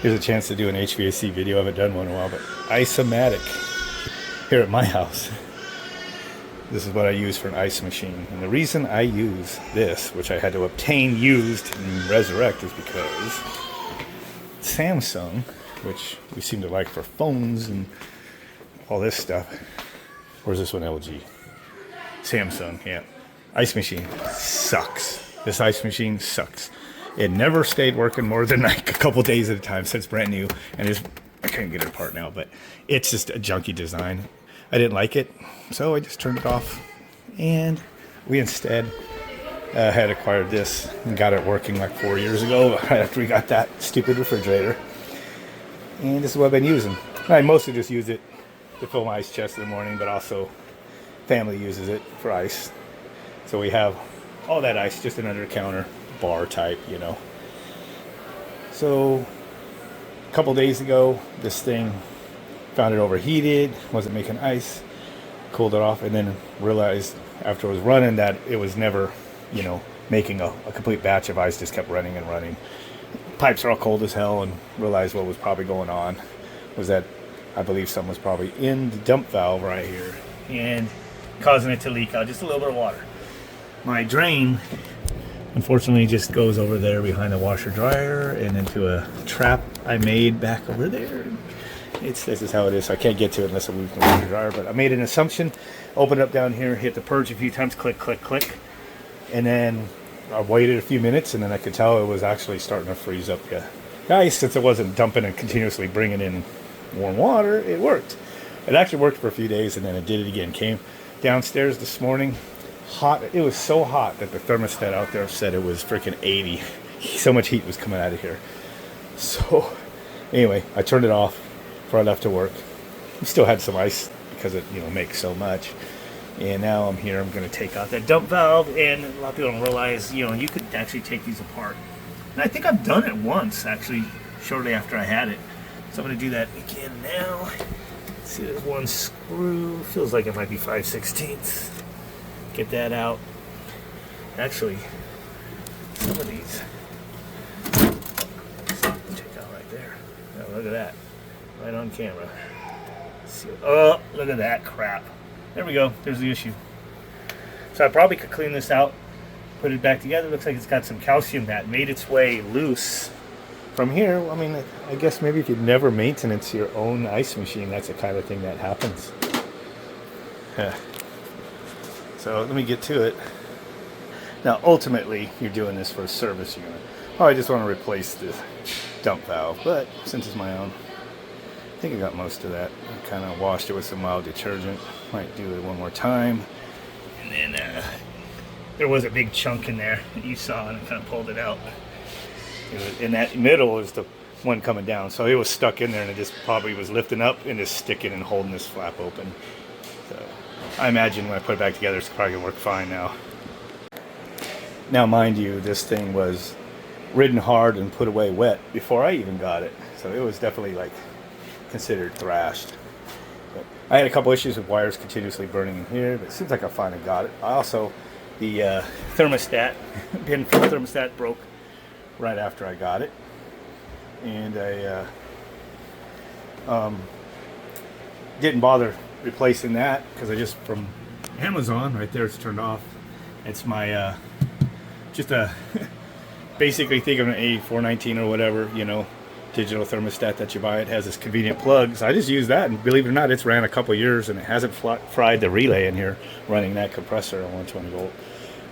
here's a chance to do an HVAC video. I haven't done one in a while, but Ice-O-Matic here at my house. This is what I use for an ice machine. And the reason I use this, which I had to obtain used and resurrect, is because Samsung, which we seem to like for phones and all this stuff. Or is this one LG? Samsung, yeah. Ice machine sucks. This ice machine sucks. It never stayed working more than like a couple days at a time since brand new. And I can't get it apart now, but it's just a junky design. I didn't like it, so I just turned it off. And we instead had acquired this and got it working like 4 years ago, right after we got that stupid refrigerator. And this is what I've been using. I mostly just use it to fill my ice chest in the morning, but also family uses it for ice. So we have all that ice just in under the counter bar type, you know. So a couple days ago, this thing found it overheated, wasn't making ice, cooled it off, and then realized after it was running that it was never, you know, making a complete batch of ice, just kept running and running. Pipes are all cold as hell, and realized what was probably going on was that I believe something was probably in the dump valve right here and causing it to leak out just a little bit of water. My drain unfortunately just goes over there behind the washer dryer and into a trap I made back over there. This is how it is. So I can't get to it unless I move the washer dryer, but I made an assumption, opened it up down here, hit the purge a few times, click, click, click, and then I waited a few minutes, and then I could tell it was actually starting to freeze up the ice. Since it wasn't dumping and continuously bringing in warm water, it worked. It actually worked for a few days, and then it did it again. Came downstairs this morning, hot. It was so hot that the thermostat out there said it was freaking 80. So much heat was coming out of here. So anyway, I turned it off before I left to work. We still had some ice because it, you know, makes so much. And now I'm here. I'm going to take out that dump valve, and a lot of people don't realize, you know, you could actually take these apart. And I think I've done it once, actually, shortly after I had it. So I'm going to do that again now. See, there's one screw. Feels like it might be 5/16. Get that out. Actually, some of these, check out right there. Oh, look at that. Right on camera. Oh, look at that crap. There we go. There's the issue. So I probably could clean this out, put it back together. Looks like it's got some calcium that made its way loose from here. I mean, I guess maybe if you've never maintenance your own ice machine, that's the kind of thing that happens. So let me get to it. Now, ultimately, you're doing this for a service unit. Oh, I just want to replace the dump valve, but since it's my own, I think I got most of that. I kind of washed it with some mild detergent. Might do it one more time. And then there was a big chunk in there that you saw, and I kind of pulled it out. In that middle is the one coming down. So it was stuck in there, and it just probably was lifting up and just sticking and holding this flap open. So I imagine when I put it back together, it's probably going to work fine now. Now, mind you, this thing was ridden hard and put away wet before I even got it. So it was definitely like considered thrashed. But I had a couple issues with wires continuously burning in here, but it seems like I finally got it. I also, the thermostat, pin for the thermostat broke right after I got it. And I didn't bother replacing that because I just, from Amazon, right there, it's turned off. It's my, just a, basically think of an A419 or whatever, you know, digital thermostat that you buy. It has this convenient plug, so I just use that, and believe it or not, it's ran a couple years and it hasn't fried the relay in here running that compressor on 120 volt,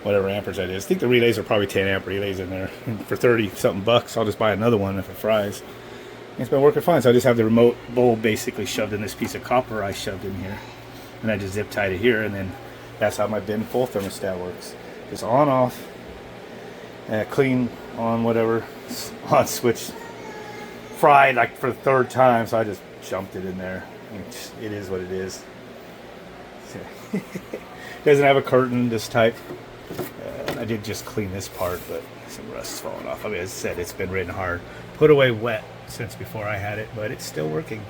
whatever amperes that is. I think the relays are probably 10 amp relays in there, and for 30 something bucks I'll just buy another one if it fries. And it's been working fine. So I just have the remote bowl basically shoved in this piece of copper I shoved in here, and I just zip tied it here, and then that's how my bin full thermostat works. Just on off, clean on, whatever, on switch, fried like for the third time, so I just jumped it in there. It is what it is. Doesn't have a curtain, this type. I did just clean this part, but some rust's falling off. I mean, as I said, it's been ridden hard, put away wet since before I had it, but it's still working.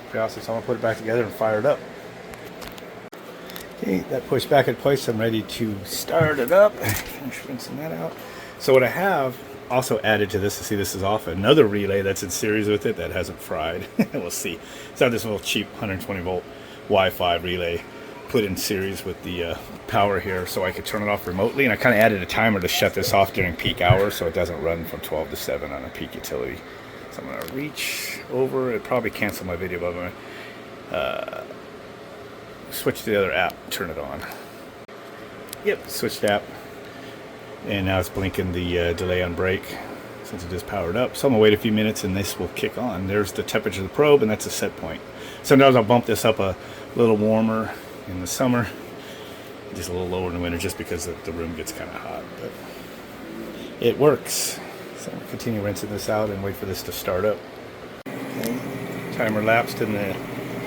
Pretty awesome. So I'm gonna put it back together and fire it up. Okay, that pushed back in place. I'm ready to start it up. Finish rinsing that out. So what I have also added to this, to see this is off, another relay that's in series with it that hasn't fried. We'll see. It's not this little cheap 120 volt Wi-Fi relay put in series with the power here, so I could turn it off remotely. And I kind of added a timer to shut this off during peak hours so it doesn't run from 12 to 7 on a peak utility. So I'm going to reach over. It probably cancel my video, but I'm going to switch to the other app, turn it on. Yep, switched app. And now it's blinking the delay on break since it just powered up. So I'm going to wait a few minutes and this will kick on. There's the temperature of the probe, and that's a set point. Sometimes I'll bump this up a little warmer in the summer, just a little lower in the winter, just because the room gets kind of hot. But it works. So I'm going to continue rinsing this out and wait for this to start up. Okay. Timer lapsed and the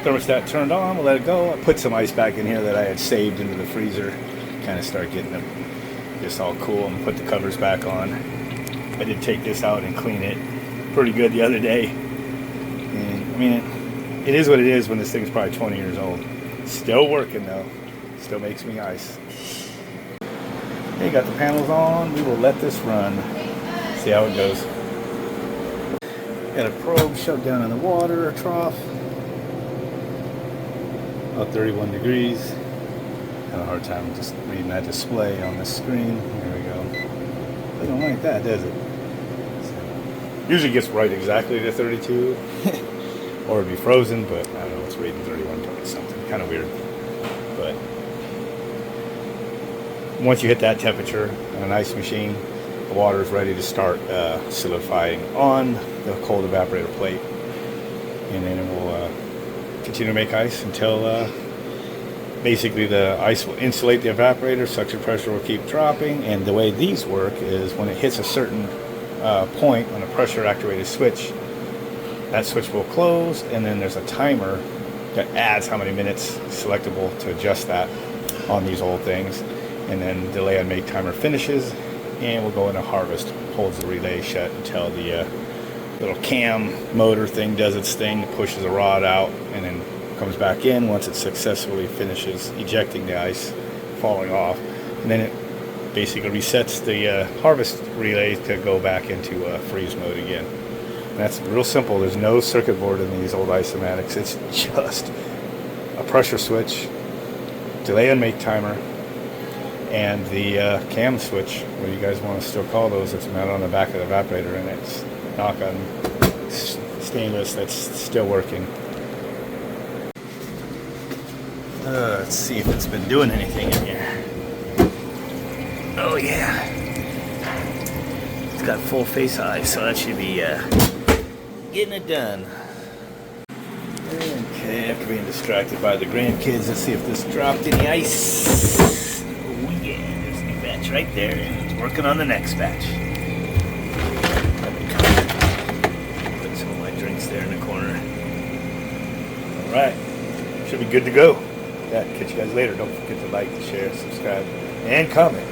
thermostat turned on. We'll let it go. I put some ice back in here that I had saved into the freezer. Kind of start getting them just all cool. I'm going to put the covers back on. I did take this out and clean it pretty good the other day. And I mean, it is what it is when this thing's probably 20 years old. Still working though. Still makes me ice. Okay, got the panels on. We will let this run. See how it goes. Got a probe shoved down in the water trough. About 31 degrees. Had a hard time just reading that display on the screen. There we go. Doesn't like that, does it? So, usually gets right exactly to 32. Or it'd be frozen, but I don't know, it's reading 31 point something. Kind of weird. But once you hit that temperature on an ice machine, the water is ready to start solidifying on the cold evaporator plate. And then it will continue to make ice until basically the ice will insulate the evaporator, suction pressure will keep dropping, and the way these work is when it hits a certain point on a pressure activated switch, that switch will close, and then there's a timer that adds how many minutes selectable to adjust that on these old things, and then delay on make timer finishes, and we'll go into harvest, holds the relay shut until the little cam motor thing does its thing, pushes a rod out, and then comes back in once it successfully finishes ejecting the ice falling off, and then it basically resets the harvest relay to go back into freeze mode again. And that's real simple. There's no circuit board in these old Ice-O-Matics. It's just a pressure switch, delay and make timer, and the cam switch, what you guys want to still call those, that's mounted on the back of the evaporator, and it's knock on stainless that's still working. Let's see if it's been doing anything in here. Oh yeah, it's got full face eyes, so that should be getting it done. Okay, after being distracted by the grandkids, let's see if this dropped any ice. Oh yeah, there's a batch right there. It's working on the next batch. Put some of my drinks there in the corner. All right, should be good to go. Yeah, catch you guys later. Don't forget to like, share, subscribe, and comment.